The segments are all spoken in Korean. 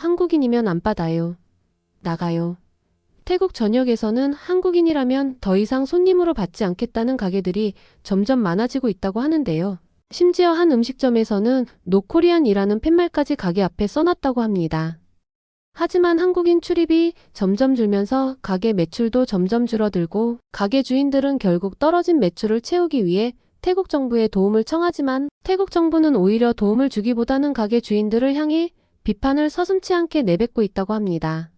한국인이면 안 받아요. 나가요. 태국 전역에서는 한국인이라면 더 이상 손님으로 받지 않겠다는 가게들이 점점 많아지고 있다고 하는데요. 심지어 한 음식점에서는 노코리안이라는 팻말까지 가게 앞에 써놨다고 합니다. 하지만 한국인 출입이 점점 줄면서 가게 매출도 점점 줄어들고 가게 주인들은 결국 떨어진 매출을 채우기 위해 태국 정부에 도움을 청하지만 태국 정부는 오히려 도움을 주기보다는 가게 주인들을 향해 비판을 서슴지 않게 내뱉고 있다고 합니다.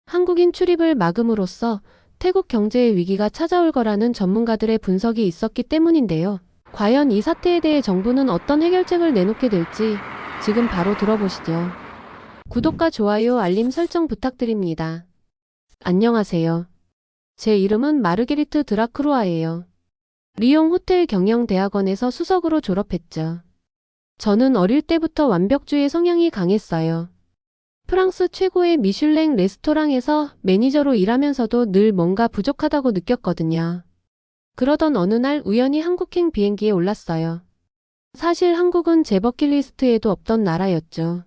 한국인 출입을 막음으로써 태국 경제의 위기가 찾아올 거라는 전문가들의 분석이 있었기 때문인데요. 과연 이 사태에 대해 정부는 어떤 해결책을 내놓게 될지 지금 바로 들어보시죠. 구독과 좋아요, 알림 설정 부탁드립니다. 안녕하세요. 제 이름은 마르게리트 드라크루아예요. 리옹 호텔 경영대학원에서 수석으로 졸업했죠. 저는 어릴 때부터 완벽주의 성향이 강했어요. 프랑스 최고의 미슐랭 레스토랑에서 매니저로 일하면서도 늘 뭔가 부족하다고 느꼈거든요. 그러던 어느 날 우연히 한국행 비행기에 올랐어요. 사실 한국은 제 버킷리스트에도 없던 나라였죠.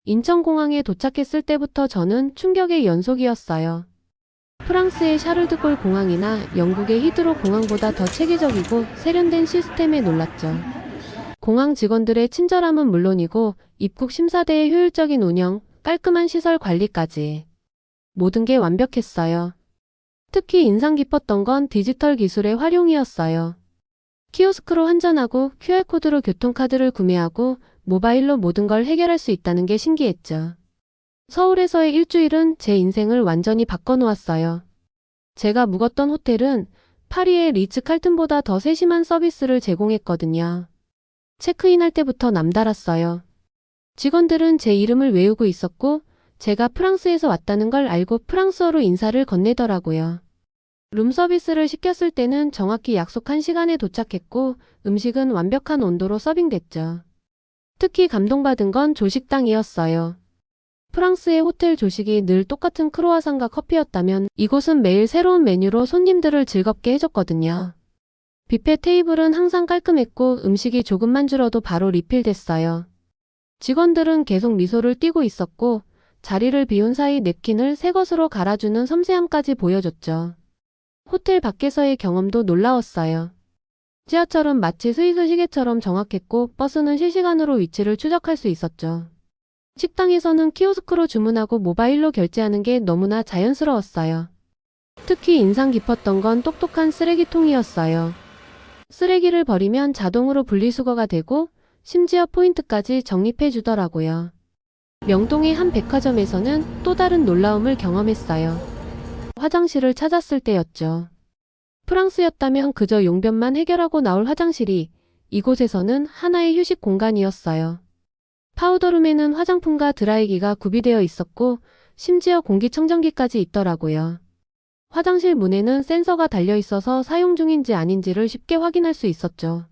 인천공항에 도착했을 때부터 저는 충격의 연속이었어요. 프랑스의 샤를드골 공항이나 영국의 히드로 공항보다 더 체계적이고 세련된 시스템에 놀랐죠. 공항 직원들의 친절함은 물론이고 입국 심사대의 효율적인 운영, 깔끔한 시설 관리까지 모든 게 완벽했어요. 특히 인상 깊었던 건 디지털 기술의 활용이었어요. 키오스크로 환전하고 QR코드로 교통카드를 구매하고 모바일로 모든 걸 해결할 수 있다는 게 신기했죠. 서울에서의 일주일은 제 인생을 완전히 바꿔놓았어요. 제가 묵었던 호텔은 파리의 리츠 칼튼보다 더 세심한 서비스를 제공했거든요. 체크인할 때부터 남달랐어요. 직원들은 제 이름을 외우고 있었고 제가 프랑스에서 왔다는 걸 알고 프랑스어로 인사를 건네더라고요. 룸서비스를 시켰을 때는 정확히 약속한 시간에 도착했고 음식은 완벽한 온도로 서빙됐죠. 특히 감동받은 건 조식당이었어요. 프랑스의 호텔 조식이 늘 똑같은 크로와상과 커피였다면 이곳은 매일 새로운 메뉴로 손님들을 즐겁게 해줬거든요. 뷔페 테이블은 항상 깔끔했고 음식이 조금만 줄어도 바로 리필됐어요. 직원들은 계속 미소를 띠고 있었고 자리를 비운 사이 냅킨을 새 것으로 갈아주는 섬세함까지 보여줬죠. 호텔 밖에서의 경험도 놀라웠어요. 지하철은 마치 스위스 시계처럼 정확했고 버스는 실시간으로 위치를 추적할 수 있었죠. 식당에서는 키오스크로 주문하고 모바일로 결제하는 게 너무나 자연스러웠어요. 특히 인상 깊었던 건 똑똑한 쓰레기통이었어요. 쓰레기를 버리면 자동으로 분리수거가 되고 심지어 포인트까지 적립해 주더라고요. 명동의 한 백화점에서는 또 다른 놀라움을 경험했어요. 화장실을 찾았을 때였죠. 프랑스였다면 그저 용변만 해결하고 나올 화장실이 이곳에서는 하나의 휴식 공간이었어요. 파우더룸에는 화장품과 드라이기가 구비되어 있었고 심지어 공기청정기까지 있더라고요. 화장실 문에는 센서가 달려 있어서 사용 중인지 아닌지를 쉽게 확인할 수 있었죠.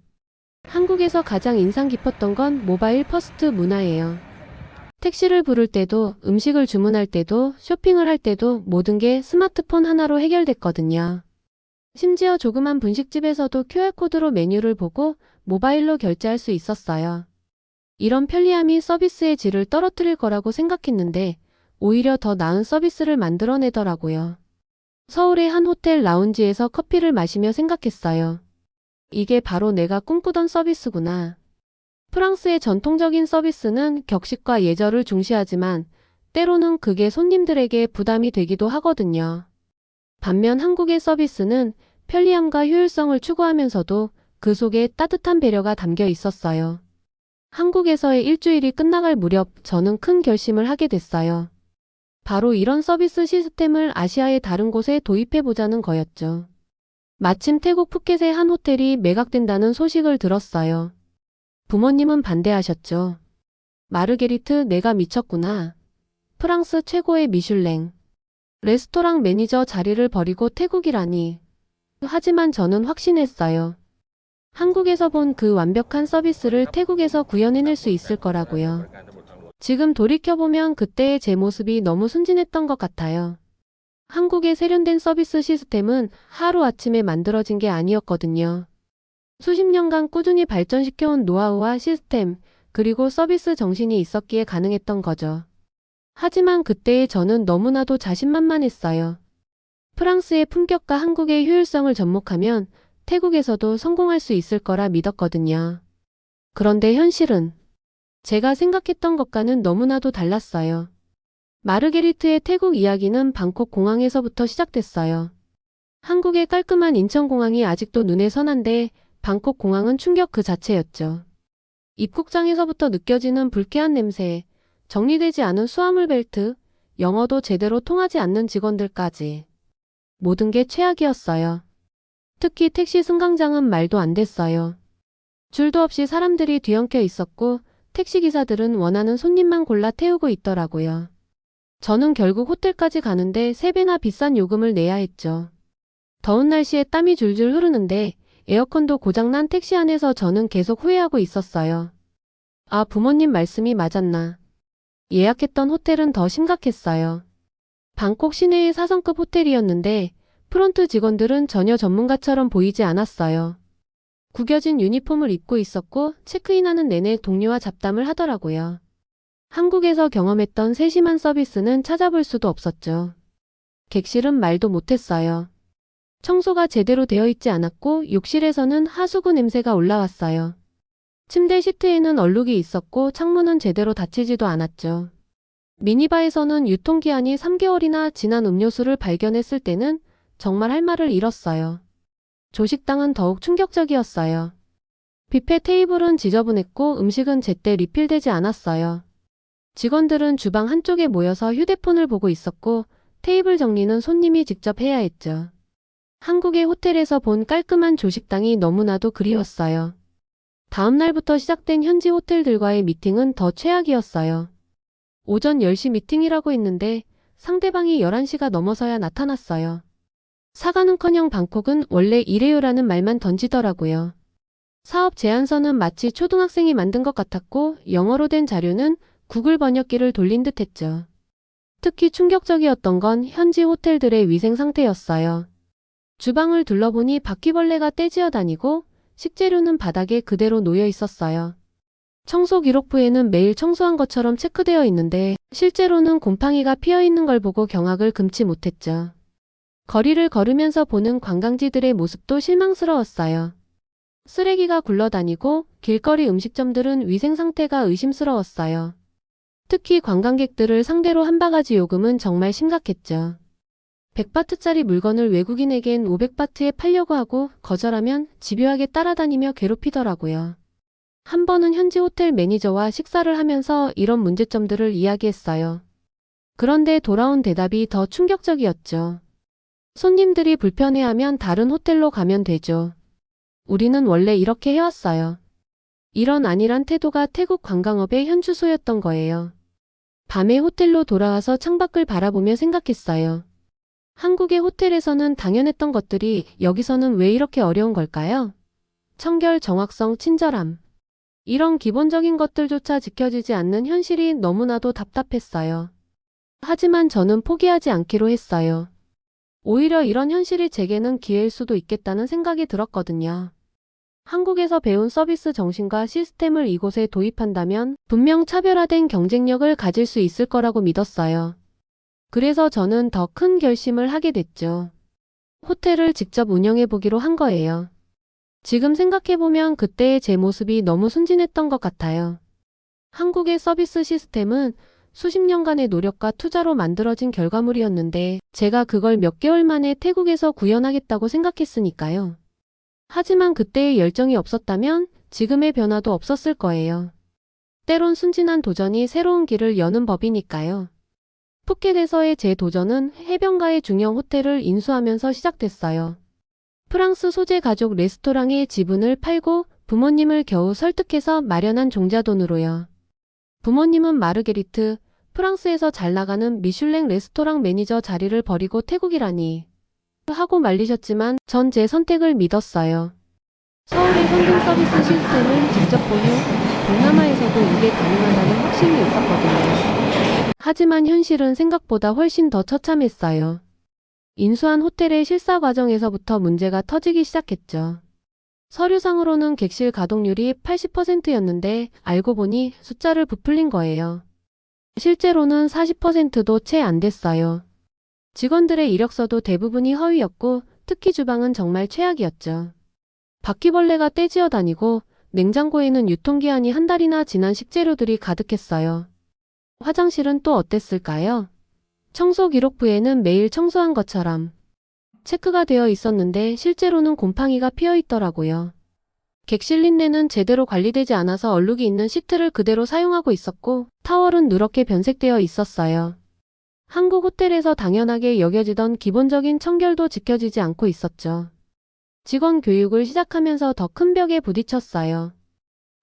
한국에서 가장 인상 깊었던 건 모바일 퍼스트 문화예요. 택시를 부를 때도, 음식을 주문할 때도, 쇼핑을 할 때도 모든 게 스마트폰 하나로 해결됐거든요. 심지어 조그만 분식집에서도 QR코드로 메뉴를 보고 모바일로 결제할 수 있었어요. 이런 편리함이 서비스의 질을 떨어뜨릴 거라고 생각했는데 오히려 더 나은 서비스를 만들어내더라고요. 서울의 한 호텔 라운지에서 커피를 마시며 생각했어요. 이게 바로 내가 꿈꾸던 서비스구나. 프랑스의 전통적인 서비스는 격식과 예절을 중시하지만 때로는 그게 손님들에게 부담이 되기도 하거든요. 반면 한국의 서비스는 편리함과 효율성을 추구하면서도 그 속에 따뜻한 배려가 담겨 있었어요. 한국에서의 일주일이 끝나갈 무렵 저는 큰 결심을 하게 됐어요. 바로 이런 서비스 시스템을 아시아의 다른 곳에 도입해보자는 거였죠. 마침 태국 푸켓의 한 호텔이 매각된다는 소식을 들었어요. 부모님은 반대하셨죠. 마르게리트, 내가 미쳤구나. 프랑스 최고의 미슐랭 레스토랑 매니저 자리를 버리고 태국이라니. 하지만 저는 확신했어요. 한국에서 본 그 완벽한 서비스를 태국에서 구현해낼 수 있을 거라고요. 지금 돌이켜보면 그때의 제 모습이 너무 순진했던 것 같아요. 한국의 세련된 서비스 시스템은 하루아침에 만들어진 게 아니었거든요. 수십 년간 꾸준히 발전시켜온 노하우와 시스템, 그리고 서비스 정신이 있었기에 가능했던 거죠. 하지만 그때의 저는 너무나도 자신만만했어요. 프랑스의 품격과 한국의 효율성을 접목하면 태국에서도 성공할 수 있을 거라 믿었거든요. 그런데 현실은 제가 생각했던 것과는 너무나도 달랐어요. 마르게리트의 태국 이야기는 방콕 공항에서부터 시작됐어요. 한국의 깔끔한 인천공항이 아직도 눈에 선한데 방콕 공항은 충격 그 자체였죠. 입국장에서부터 느껴지는 불쾌한 냄새, 정리되지 않은 수화물 벨트, 영어도 제대로 통하지 않는 직원들까지. 모든 게 최악이었어요. 특히 택시 승강장은 말도 안 됐어요. 줄도 없이 사람들이 뒤엉켜 있었고 택시기사들은 원하는 손님만 골라 태우고 있더라고요. 저는 결국 호텔까지 가는데 3배나 비싼 요금을 내야 했죠. 더운 날씨에 땀이 줄줄 흐르는데 에어컨도 고장난 택시 안에서 저는 계속 후회하고 있었어요. 아, 부모님 말씀이 맞았나. 예약했던 호텔은 더 심각했어요. 방콕 시내의 4성급 호텔이었는데 프론트 직원들은 전혀 전문가처럼 보이지 않았어요. 구겨진 유니폼을 입고 있었고 체크인하는 내내 동료와 잡담을 하더라고요. 한국에서 경험했던 세심한 서비스는 찾아볼 수도 없었죠. 객실은 말도 못했어요. 청소가 제대로 되어 있지 않았고 욕실에서는 하수구 냄새가 올라왔어요. 침대 시트에는 얼룩이 있었고 창문은 제대로 닫히지도 않았죠. 미니바에서는 유통기한이 3개월이나 지난 음료수를 발견했을 때는 정말 할 말을 잃었어요. 조식당은 더욱 충격적이었어요. 뷔페 테이블은 지저분했고 음식은 제때 리필되지 않았어요. 직원들은 주방 한쪽에 모여서 휴대폰을 보고 있었고 테이블 정리는 손님이 직접 해야 했죠. 한국의 호텔에서 본 깔끔한 조식당이 너무나도 그리웠어요. 다음 날부터 시작된 현지 호텔들과의 미팅은 더 최악이었어요. 오전 10시 미팅이라고 했는데 상대방이 11시가 넘어서야 나타났어요. 사과는커녕 방콕은 원래 이래요라는 말만 던지더라고요. 사업 제안서는 마치 초등학생이 만든 것 같았고 영어로 된 자료는 구글 번역기를 돌린 듯 했죠. 특히 충격적이었던 건 현지 호텔들의 위생 상태였어요. 주방을 둘러보니 바퀴벌레가 떼지어 다니고 식재료는 바닥에 그대로 놓여 있었어요. 청소 기록부에는 매일 청소한 것처럼 체크되어 있는데 실제로는 곰팡이가 피어 있는 걸 보고 경악을 금치 못했죠. 거리를 걸으면서 보는 관광지들의 모습도 실망스러웠어요. 쓰레기가 굴러다니고 길거리 음식점들은 위생 상태가 의심스러웠어요. 특히 관광객들을 상대로 한 바가지 요금은 정말 심각했죠. 100바트짜리 물건을 외국인에겐 500바트에 팔려고 하고 거절하면 집요하게 따라다니며 괴롭히더라고요. 한 번은 현지 호텔 매니저와 식사를 하면서 이런 문제점들을 이야기했어요. 그런데 돌아온 대답이 더 충격적이었죠. 손님들이 불편해하면 다른 호텔로 가면 되죠. 우리는 원래 이렇게 해왔어요. 이런 안일한 태도가 태국 관광업의 현주소였던 거예요. 밤에 호텔로 돌아와서 창밖을 바라보며 생각했어요. 한국의 호텔에서는 당연했던 것들이 여기서는 왜 이렇게 어려운 걸까요? 청결, 정확성, 친절함. 이런 기본적인 것들조차 지켜지지 않는 현실이 너무나도 답답했어요. 하지만 저는 포기하지 않기로 했어요. 오히려 이런 현실이 제게는 기회일 수도 있겠다는 생각이 들었거든요. 한국에서 배운 서비스 정신과 시스템을 이곳에 도입한다면 분명 차별화된 경쟁력을 가질 수 있을 거라고 믿었어요. 그래서 저는 더 큰 결심을 하게 됐죠. 호텔을 직접 운영해보기로 한 거예요. 지금 생각해보면 그때의 제 모습이 너무 순진했던 것 같아요. 한국의 서비스 시스템은 수십 년간의 노력과 투자로 만들어진 결과물이었는데 제가 그걸 몇 개월 만에 태국에서 구현하겠다고 생각했으니까요. 하지만 그때의 열정이 없었다면 지금의 변화도 없었을 거예요. 때론 순진한 도전이 새로운 길을 여는 법이니까요. 푸켓에서의 제 도전은 해변가의 중형 호텔을 인수하면서 시작됐어요. 프랑스 소재 가족 레스토랑의 지분을 팔고 부모님을 겨우 설득해서 마련한 종자돈으로요. 부모님은 마르게리트, 프랑스에서 잘 나가는 미슐랭 레스토랑 매니저 자리를 버리고 태국이라니 하고 말리셨지만 전 제 선택을 믿었어요. 서울의 손님 서비스 시스템을 직접 본 후 동남아에서도 이게 가능하다는 확신이 있었거든요. 하지만 현실은 생각보다 훨씬 더 처참했어요. 인수한 호텔의 실사 과정에서부터 문제가 터지기 시작했죠. 서류상으로는 객실 가동률이 80%였는데 알고 보니 숫자를 부풀린 거예요. 실제로는 40%도 채 안 됐어요. 직원들의 이력서도 대부분이 허위였고 특히 주방은 정말 최악이었죠. 바퀴벌레가 떼지어 다니고 냉장고에는 유통기한이 한 달이나 지난 식재료들이 가득했어요. 화장실은 또 어땠을까요? 청소 기록부에는 매일 청소한 것처럼 체크가 되어 있었는데 실제로는 곰팡이가 피어 있더라고요. 객실 린넨은 제대로 관리되지 않아서 얼룩이 있는 시트를 그대로 사용하고 있었고 타월은 누렇게 변색되어 있었어요. 한국 호텔에서 당연하게 여겨지던 기본적인 청결도 지켜지지 않고 있었죠. 직원 교육을 시작하면서 더 큰 벽에 부딪혔어요.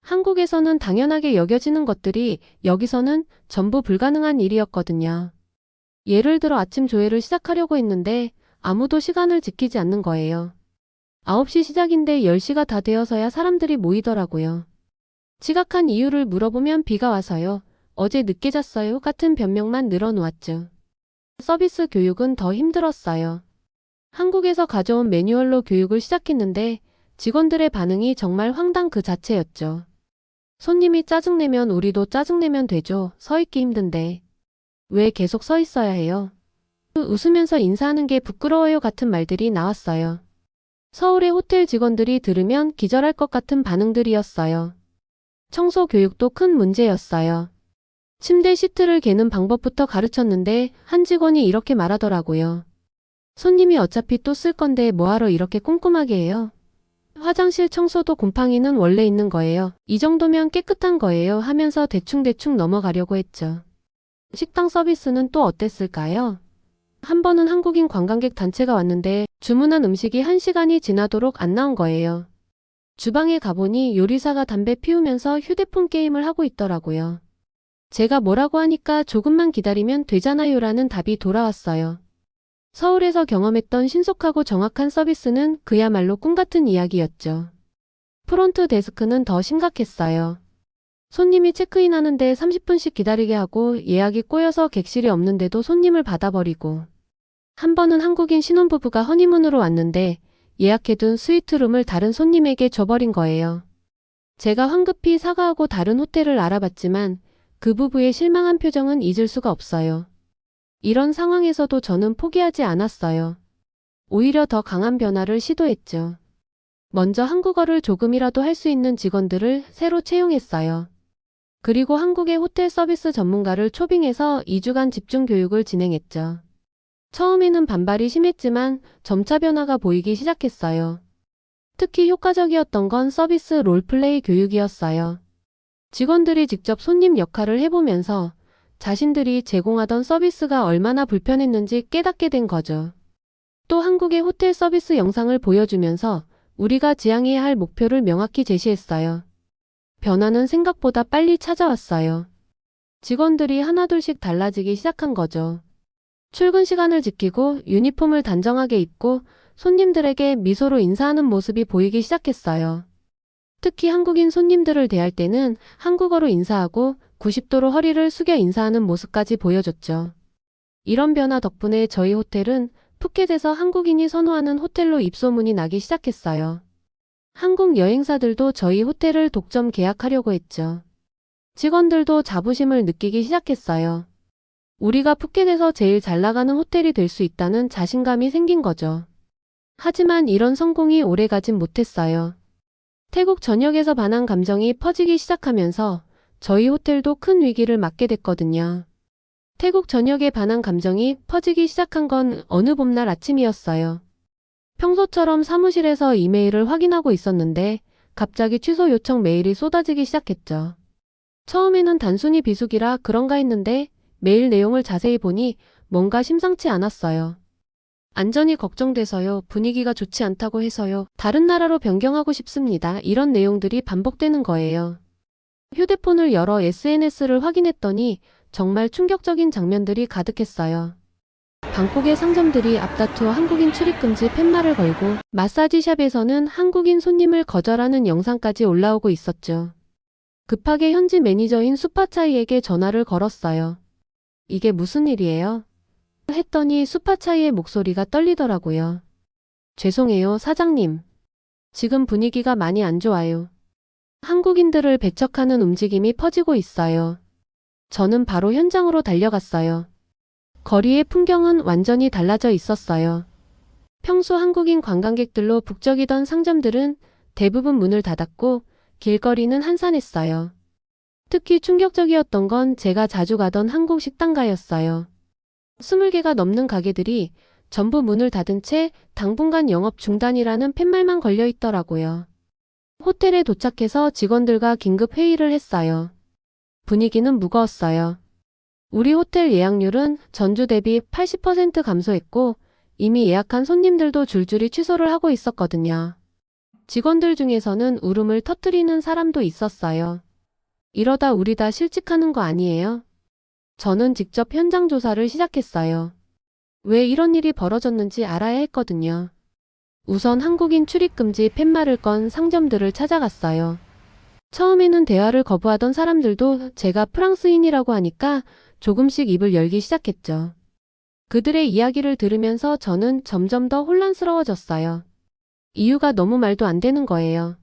한국에서는 당연하게 여겨지는 것들이 여기서는 전부 불가능한 일이었거든요. 예를 들어 아침 조회를 시작하려고 했는데 아무도 시간을 지키지 않는 거예요. 9시 시작인데 10시가 다 되어서야 사람들이 모이더라고요. 지각한 이유를 물어보면 비가 와서요. 어제 늦게 잤어요. 같은 변명만 늘어놓았죠. 서비스 교육은 더 힘들었어요. 한국에서 가져온 매뉴얼로 교육을 시작했는데 직원들의 반응이 정말 황당 그 자체였죠. 손님이 짜증내면 우리도 짜증내면 되죠. 서 있기 힘든데. 왜 계속 서 있어야 해요? 웃으면서 인사하는 게 부끄러워요 같은 말들이 나왔어요. 서울의 호텔 직원들이 들으면 기절할 것 같은 반응들이었어요. 청소 교육도 큰 문제였어요. 침대 시트를 개는 방법부터 가르쳤는데 한 직원이 이렇게 말하더라고요. 손님이 어차피 또 쓸 건데 뭐하러 이렇게 꼼꼼하게 해요? 화장실 청소도 곰팡이는 원래 있는 거예요. 이 정도면 깨끗한 거예요 하면서 대충대충 넘어가려고 했죠. 식당 서비스는 또 어땠을까요? 한 번은 한국인 관광객 단체가 왔는데 주문한 음식이 1시간이 지나도록 안 나온 거예요. 주방에 가보니 요리사가 담배 피우면서 휴대폰 게임을 하고 있더라고요. 제가 뭐라고 하니까 조금만 기다리면 되잖아요 라는 답이 돌아왔어요. 서울에서 경험했던 신속하고 정확한 서비스는 그야말로 꿈같은 이야기였죠. 프론트 데스크는 더 심각했어요. 손님이 체크인하는데 30분씩 기다리게 하고 예약이 꼬여서 객실이 없는데도 손님을 받아버리고 한 번은 한국인 신혼부부가 허니문으로 왔는데 예약해둔 스위트룸을 다른 손님에게 줘버린 거예요. 제가 황급히 사과하고 다른 호텔을 알아봤지만 그 부부의 실망한 표정은 잊을 수가 없어요. 이런 상황에서도 저는 포기하지 않았어요. 오히려 더 강한 변화를 시도했죠. 먼저 한국어를 조금이라도 할 수 있는 직원들을 새로 채용했어요. 그리고 한국의 호텔 서비스 전문가를 초빙해서 2주간 집중 교육을 진행했죠. 처음에는 반발이 심했지만 점차 변화가 보이기 시작했어요. 특히 효과적이었던 건 서비스 롤플레이 교육이었어요. 직원들이 직접 손님 역할을 해보면서 자신들이 제공하던 서비스가 얼마나 불편했는지 깨닫게 된 거죠. 또 한국의 호텔 서비스 영상을 보여주면서 우리가 지향해야 할 목표를 명확히 제시했어요. 변화는 생각보다 빨리 찾아왔어요. 직원들이 하나둘씩 달라지기 시작한 거죠. 출근 시간을 지키고 유니폼을 단정하게 입고 손님들에게 미소로 인사하는 모습이 보이기 시작했어요. 특히 한국인 손님들을 대할 때는 한국어로 인사하고 90도로 허리를 숙여 인사하는 모습까지 보여줬죠. 이런 변화 덕분에 저희 호텔은 푸켓에서 한국인이 선호하는 호텔로 입소문이 나기 시작했어요. 한국 여행사들도 저희 호텔을 독점 계약하려고 했죠. 직원들도 자부심을 느끼기 시작했어요. 우리가 푸켓에서 제일 잘 나가는 호텔이 될 수 있다는 자신감이 생긴 거죠. 하지만 이런 성공이 오래가진 못했어요. 태국 전역에서 반한 감정이 퍼지기 시작하면서 저희 호텔도 큰 위기를 맞게 됐거든요. 태국 전역에 반한 감정이 퍼지기 시작한 건 어느 봄날 아침이었어요. 평소처럼 사무실에서 이메일을 확인하고 있었는데 갑자기 취소 요청 메일이 쏟아지기 시작했죠. 처음에는 단순히 비수기라 그런가 했는데 메일 내용을 자세히 보니 뭔가 심상치 않았어요. 안전이 걱정돼서요. 분위기가 좋지 않다고 해서요. 다른 나라로 변경하고 싶습니다. 이런 내용들이 반복되는 거예요. 휴대폰을 열어 SNS를 확인했더니 정말 충격적인 장면들이 가득했어요. 방콕의 상점들이 앞다투어 한국인 출입금지 팻말을 걸고 마사지샵에서는 한국인 손님을 거절하는 영상까지 올라오고 있었죠. 급하게 현지 매니저인 수파차이에게 전화를 걸었어요. 이게 무슨 일이에요? 했더니 수파차이의 목소리가 떨리더라고요. 죄송해요, 사장님. 지금 분위기가 많이 안 좋아요. 한국인들을 배척하는 움직임이 퍼지고 있어요. 저는 바로 현장으로 달려갔어요. 거리의 풍경은 완전히 달라져 있었어요. 평소 한국인 관광객들로 북적이던 상점들은 대부분 문을 닫았고 길거리는 한산했어요. 특히 충격적이었던 건 제가 자주 가던 한국 식당가였어요. 20개가 넘는 가게들이 전부 문을 닫은 채 당분간 영업 중단이라는 팻말만 걸려 있더라고요. 호텔에 도착해서 직원들과 긴급 회의를 했어요. 분위기는 무거웠어요. 우리 호텔 예약률은 전주 대비 80% 감소했고 이미 예약한 손님들도 줄줄이 취소를 하고 있었거든요. 직원들 중에서는 울음을 터뜨리는 사람도 있었어요. 이러다 우리 다 실직하는 거 아니에요? 저는 직접 현장 조사를 시작했어요. 왜 이런 일이 벌어졌는지 알아야 했거든요. 우선 한국인 출입금지 팻말을 건 상점들을 찾아갔어요. 처음에는 대화를 거부하던 사람들도 제가 프랑스인이라고 하니까 조금씩 입을 열기 시작했죠. 그들의 이야기를 들으면서 저는 점점 더 혼란스러워졌어요. 이유가 너무 말도 안 되는 거예요.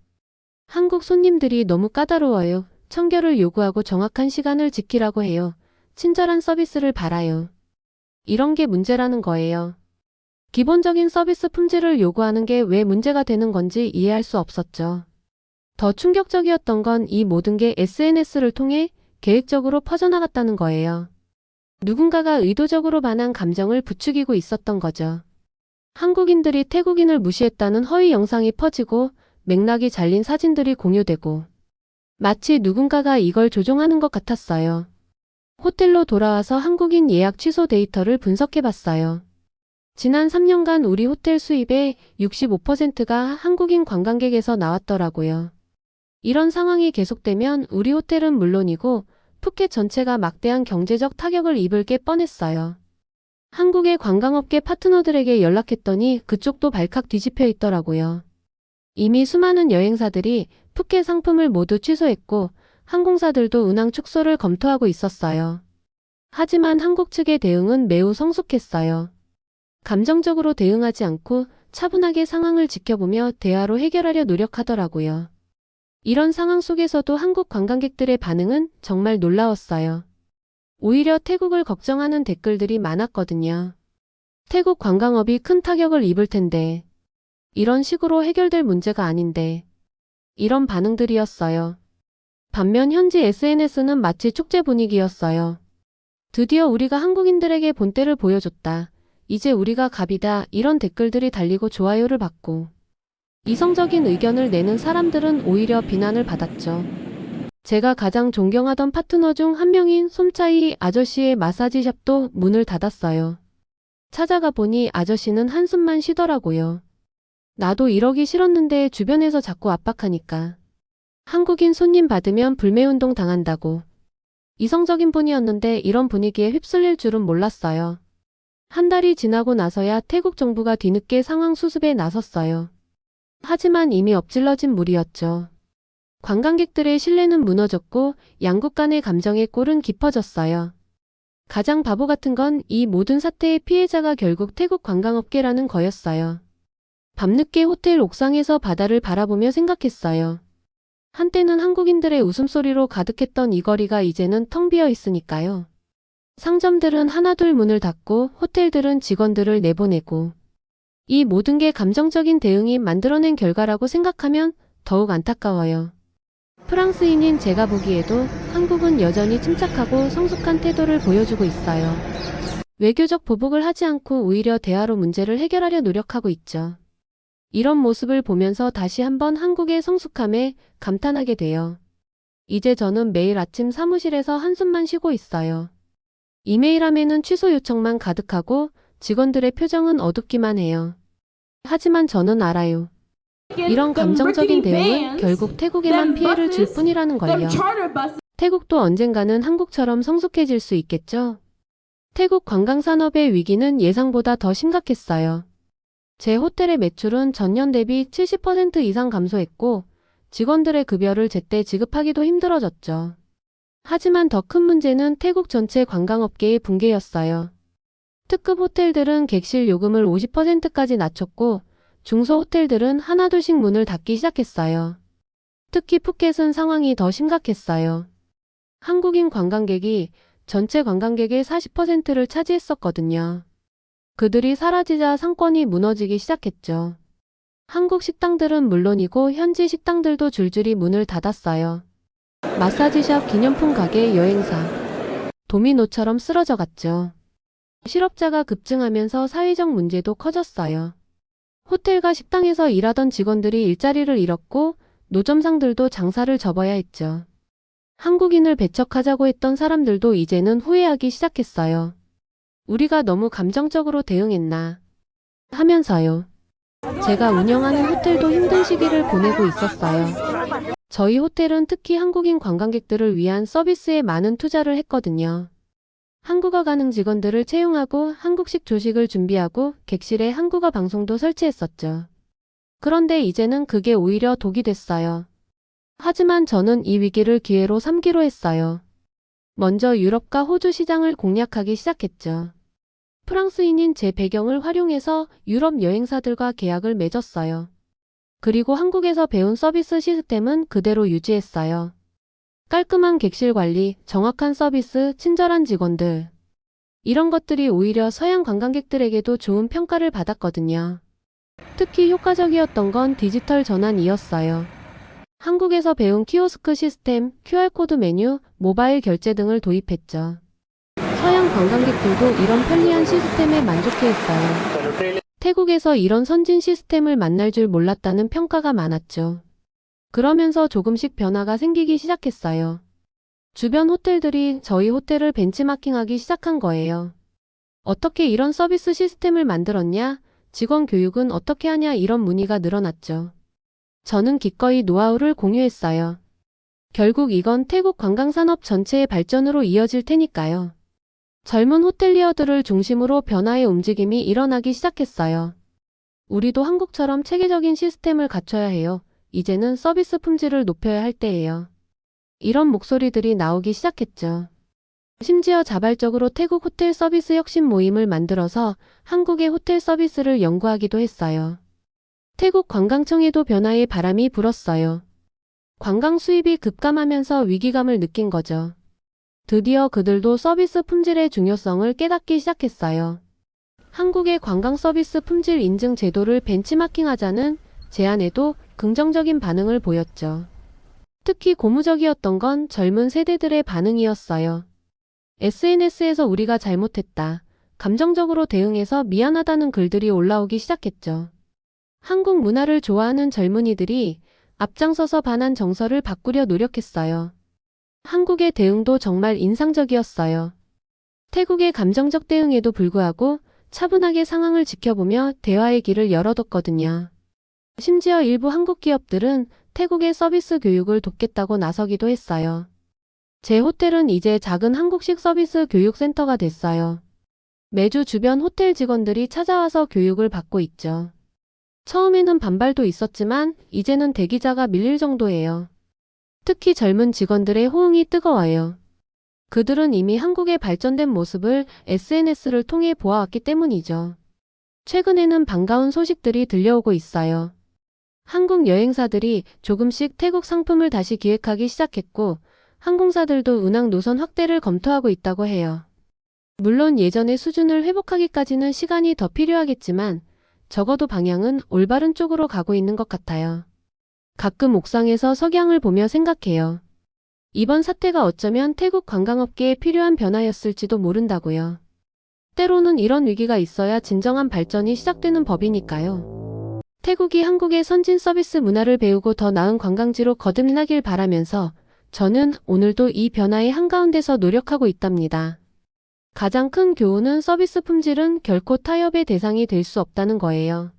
한국 손님들이 너무 까다로워요. 청결을 요구하고 정확한 시간을 지키라고 해요. 친절한 서비스를 바라요. 이런 게 문제라는 거예요. 기본적인 서비스 품질을 요구하는 게 왜 문제가 되는 건지 이해할 수 없었죠. 더 충격적이었던 건 이 모든 게 SNS를 통해 계획적으로 퍼져나갔다는 거예요. 누군가가 의도적으로 반한 감정을 부추기고 있었던 거죠. 한국인들이 태국인을 무시했다는 허위 영상이 퍼지고 맥락이 잘린 사진들이 공유되고 마치 누군가가 이걸 조종하는 것 같았어요. 호텔로 돌아와서 한국인 예약 취소 데이터를 분석해봤어요. 지난 3년간 우리 호텔 수입의 65%가 한국인 관광객에서 나왔더라고요. 이런 상황이 계속되면 우리 호텔은 물론이고 푸켓 전체가 막대한 경제적 타격을 입을 게 뻔했어요. 한국의 관광업계 파트너들에게 연락했더니 그쪽도 발칵 뒤집혀 있더라고요. 이미 수많은 여행사들이 푸켓 상품을 모두 취소했고 항공사들도 운항 축소를 검토하고 있었어요. 하지만 한국 측의 대응은 매우 성숙했어요. 감정적으로 대응하지 않고 차분하게 상황을 지켜보며 대화로 해결하려 노력하더라고요. 이런 상황 속에서도 한국 관광객들의 반응은 정말 놀라웠어요. 오히려 태국을 걱정하는 댓글들이 많았거든요. 태국 관광업이 큰 타격을 입을 텐데. 이런 식으로 해결될 문제가 아닌데. 이런 반응들이었어요. 반면 현지 SNS는 마치 축제 분위기였어요. 드디어 우리가 한국인들에게 본때를 보여줬다. 이제 우리가 갑이다. 이런 댓글들이 달리고 좋아요를 받고. 이성적인 의견을 내는 사람들은 오히려 비난을 받았죠. 제가 가장 존경하던 파트너 중 한 명인 솜차이 아저씨의 마사지샵도 문을 닫았어요. 찾아가 보니 아저씨는 한숨만 쉬더라고요. 나도 이러기 싫었는데 주변에서 자꾸 압박하니까. 한국인 손님 받으면 불매운동 당한다고. 이성적인 분이었는데 이런 분위기에 휩쓸릴 줄은 몰랐어요. 한 달이 지나고 나서야 태국 정부가 뒤늦게 상황 수습에 나섰어요. 하지만 이미 엎질러진 물이었죠. 관광객들의 신뢰는 무너졌고 양국 간의 감정의 골은 깊어졌어요. 가장 바보 같은 건 이 모든 사태의 피해자가 결국 태국 관광업계라는 거였어요. 밤늦게 호텔 옥상에서 바다를 바라보며 생각했어요. 한때는 한국인들의 웃음소리로 가득했던 이 거리가 이제는 텅 비어 있으니까요. 상점들은 하나둘 문을 닫고 호텔들은 직원들을 내보내고 이 모든 게 감정적인 대응이 만들어낸 결과라고 생각하면 더욱 안타까워요. 프랑스인인 제가 보기에도 한국은 여전히 침착하고 성숙한 태도를 보여주고 있어요. 외교적 보복을 하지 않고 오히려 대화로 문제를 해결하려 노력하고 있죠. 이런 모습을 보면서 다시 한번 한국의 성숙함에 감탄하게 돼요. 이제 저는 매일 아침 사무실에서 한숨만 쉬고 있어요. 이메일함에는 취소 요청만 가득하고 직원들의 표정은 어둡기만 해요. 하지만 저는 알아요. 이런 감정적인 대응은 결국 태국에만 피해를 줄 뿐이라는 걸요. 태국도 언젠가는 한국처럼 성숙해질 수 있겠죠? 태국 관광산업의 위기는 예상보다 더 심각했어요. 제 호텔의 매출은 전년 대비 70% 이상 감소했고 직원들의 급여를 제때 지급하기도 힘들어졌죠. 하지만 더 큰 문제는 태국 전체 관광업계의 붕괴였어요. 특급 호텔들은 객실 요금을 50%까지 낮췄고 중소 호텔들은 하나둘씩 문을 닫기 시작했어요. 특히 푸켓은 상황이 더 심각했어요. 한국인 관광객이 전체 관광객의 40%를 차지했었거든요. 그들이 사라지자 상권이 무너지기 시작했죠. 한국 식당들은 물론이고 현지 식당들도 줄줄이 문을 닫았어요. 마사지샵, 기념품 가게, 여행사. 도미노처럼 쓰러져 갔죠. 실업자가 급증하면서 사회적 문제도 커졌어요. 호텔과 식당에서 일하던 직원들이 일자리를 잃었고 노점상들도 장사를 접어야 했죠. 한국인을 배척하자고 했던 사람들도 이제는 후회하기 시작했어요. 우리가 너무 감정적으로 대응했나 하면서요. 제가 운영하는 호텔도 힘든 시기를 보내고 있었어요. 저희 호텔은 특히 한국인 관광객들을 위한 서비스에 많은 투자를 했거든요. 한국어 가능 직원들을 채용하고 한국식 조식을 준비하고 객실에 한국어 방송도 설치했었죠. 그런데 이제는 그게 오히려 독이 됐어요. 하지만 저는 이 위기를 기회로 삼기로 했어요. 먼저 유럽과 호주 시장을 공략하기 시작했죠. 프랑스인인 제 배경을 활용해서 유럽 여행사들과 계약을 맺었어요. 그리고 한국에서 배운 서비스 시스템은 그대로 유지했어요. 깔끔한 객실 관리, 정확한 서비스, 친절한 직원들. 이런 것들이 오히려 서양 관광객들에게도 좋은 평가를 받았거든요. 특히 효과적이었던 건 디지털 전환이었어요. 한국에서 배운 키오스크 시스템, QR코드 메뉴, 모바일 결제 등을 도입했죠. 서양 관광객들도 이런 편리한 시스템에 만족해했어요. 태국에서 이런 선진 시스템을 만날 줄 몰랐다는 평가가 많았죠. 그러면서 조금씩 변화가 생기기 시작했어요. 주변 호텔들이 저희 호텔을 벤치마킹하기 시작한 거예요. 어떻게 이런 서비스 시스템을 만들었냐? 직원 교육은 어떻게 하냐? 이런 문의가 늘어났죠. 저는 기꺼이 노하우를 공유했어요. 결국 이건 태국 관광산업 전체의 발전으로 이어질 테니까요. 젊은 호텔리어들을 중심으로 변화의 움직임이 일어나기 시작했어요. 우리도 한국처럼 체계적인 시스템을 갖춰야 해요. 이제는 서비스 품질을 높여야 할 때예요. 이런 목소리들이 나오기 시작했죠. 심지어 자발적으로 태국 호텔 서비스 혁신 모임을 만들어서 한국의 호텔 서비스를 연구하기도 했어요. 태국 관광청에도 변화의 바람이 불었어요. 관광 수입이 급감하면서 위기감을 느낀 거죠. 드디어 그들도 서비스 품질의 중요성을 깨닫기 시작했어요. 한국의 관광 서비스 품질 인증 제도를 벤치마킹하자는 제안에도 긍정적인 반응을 보였죠. 특히 고무적이었던 건 젊은 세대들의 반응이었어요. SNS에서 우리가 잘못했다, 감정적으로 대응해서 미안하다는 글들이 올라오기 시작했죠. 한국 문화를 좋아하는 젊은이들이 앞장서서 반한 정서를 바꾸려 노력했어요. 한국의 대응도 정말 인상적이었어요. 태국의 감정적 대응에도 불구하고 차분하게 상황을 지켜보며 대화의 길을 열어뒀거든요. 심지어 일부 한국 기업들은 태국의 서비스 교육을 돕겠다고 나서기도 했어요. 제 호텔은 이제 작은 한국식 서비스 교육센터가 됐어요. 매주 주변 호텔 직원들이 찾아와서 교육을 받고 있죠. 처음에는 반발도 있었지만 이제는 대기자가 밀릴 정도예요. 특히 젊은 직원들의 호응이 뜨거워요. 그들은 이미 한국의 발전된 모습을 SNS를 통해 보아왔기 때문이죠. 최근에는 반가운 소식들이 들려오고 있어요. 한국 여행사들이 조금씩 태국 상품을 다시 기획하기 시작했고 항공사들도 운항 노선 확대를 검토하고 있다고 해요. 물론 예전의 수준을 회복하기까지는 시간이 더 필요하겠지만 적어도 방향은 올바른 쪽으로 가고 있는 것 같아요. 가끔 옥상에서 석양을 보며 생각해요. 이번 사태가 어쩌면 태국 관광업계에 필요한 변화였을지도 모른다고요. 때로는 이런 위기가 있어야 진정한 발전이 시작되는 법이니까요. 태국이 한국의 선진 서비스 문화를 배우고 더 나은 관광지로 거듭나길 바라면서 저는 오늘도 이 변화의 한가운데서 노력하고 있답니다. 가장 큰 교훈은 서비스 품질은 결코 타협의 대상이 될 수 없다는 거예요.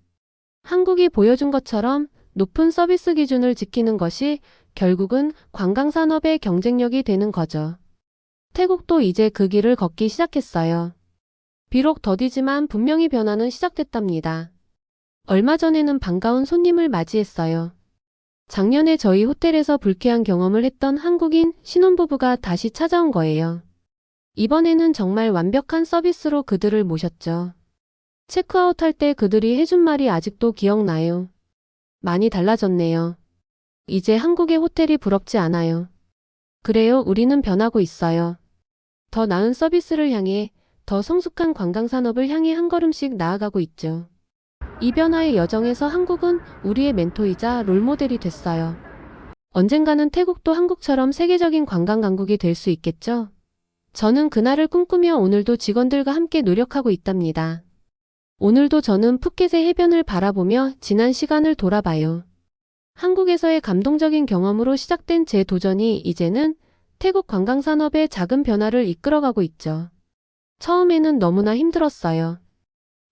한국이 보여준 것처럼 높은 서비스 기준을 지키는 것이 결국은 관광산업의 경쟁력이 되는 거죠. 태국도 이제 그 길을 걷기 시작했어요. 비록 더디지만 분명히 변화는 시작됐답니다. 얼마 전에는 반가운 손님을 맞이했어요. 작년에 저희 호텔에서 불쾌한 경험을 했던 한국인 신혼부부가 다시 찾아온 거예요. 이번에는 정말 완벽한 서비스로 그들을 모셨죠. 체크아웃할 때 그들이 해준 말이 아직도 기억나요. 많이 달라졌네요. 이제 한국의 호텔이 부럽지 않아요. 그래요, 우리는 변하고 있어요. 더 나은 서비스를 향해, 더 성숙한 관광산업을 향해 한 걸음씩 나아가고 있죠. 이 변화의 여정에서 한국은 우리의 멘토이자 롤모델이 됐어요. 언젠가는 태국도 한국처럼 세계적인 관광 강국이 될 수 있겠죠? 저는 그날을 꿈꾸며 오늘도 직원들과 함께 노력하고 있답니다. 오늘도 저는 푸켓의 해변을 바라보며 지난 시간을 돌아봐요. 한국에서의 감동적인 경험으로 시작된 제 도전이 이제는 태국 관광산업의 작은 변화를 이끌어가고 있죠. 처음에는 너무나 힘들었어요.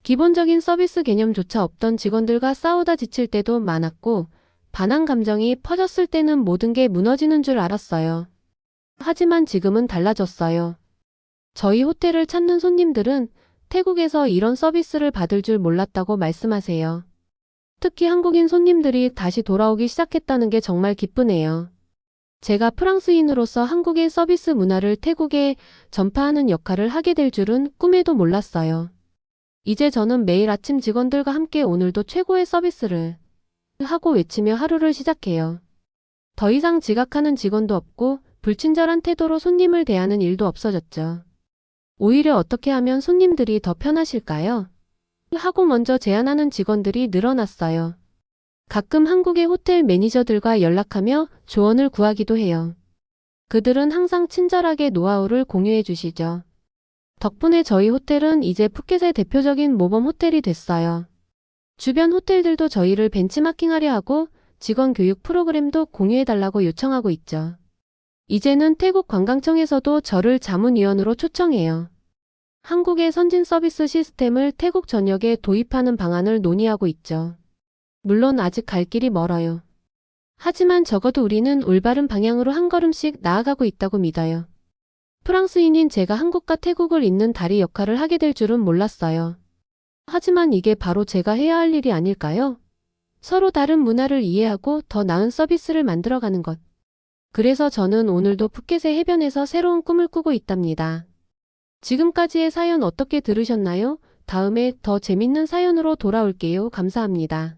기본적인 서비스 개념조차 없던 직원들과 싸우다 지칠 때도 많았고, 반항 감정이 퍼졌을 때는 모든 게 무너지는 줄 알았어요. 하지만 지금은 달라졌어요. 저희 호텔을 찾는 손님들은 태국에서 이런 서비스를 받을 줄 몰랐다고 말씀하세요. 특히 한국인 손님들이 다시 돌아오기 시작했다는 게 정말 기쁘네요. 제가 프랑스인으로서 한국의 서비스 문화를 태국에 전파하는 역할을 하게 될 줄은 꿈에도 몰랐어요. 이제 저는 매일 아침 직원들과 함께 오늘도 최고의 서비스를 하고 외치며 하루를 시작해요. 더 이상 지각하는 직원도 없고 불친절한 태도로 손님을 대하는 일도 없어졌죠. 오히려 어떻게 하면 손님들이 더 편하실까요? 하고 먼저 제안하는 직원들이 늘어났어요. 가끔 한국의 호텔 매니저들과 연락하며 조언을 구하기도 해요. 그들은 항상 친절하게 노하우를 공유해 주시죠. 덕분에 저희 호텔은 이제 푸켓의 대표적인 모범 호텔이 됐어요. 주변 호텔들도 저희를 벤치마킹하려 하고 직원 교육 프로그램도 공유해달라고 요청하고 있죠. 이제는 태국 관광청에서도 저를 자문위원으로 초청해요. 한국의 선진 서비스 시스템을 태국 전역에 도입하는 방안을 논의하고 있죠. 물론 아직 갈 길이 멀어요. 하지만 적어도 우리는 올바른 방향으로 한 걸음씩 나아가고 있다고 믿어요. 프랑스인인 제가 한국과 태국을 잇는 다리 역할을 하게 될 줄은 몰랐어요. 하지만 이게 바로 제가 해야 할 일이 아닐까요? 서로 다른 문화를 이해하고 더 나은 서비스를 만들어가는 것. 그래서 저는 오늘도 푸켓의 해변에서 새로운 꿈을 꾸고 있답니다. 지금까지의 사연 어떻게 들으셨나요? 다음에 더 재밌는 사연으로 돌아올게요. 감사합니다.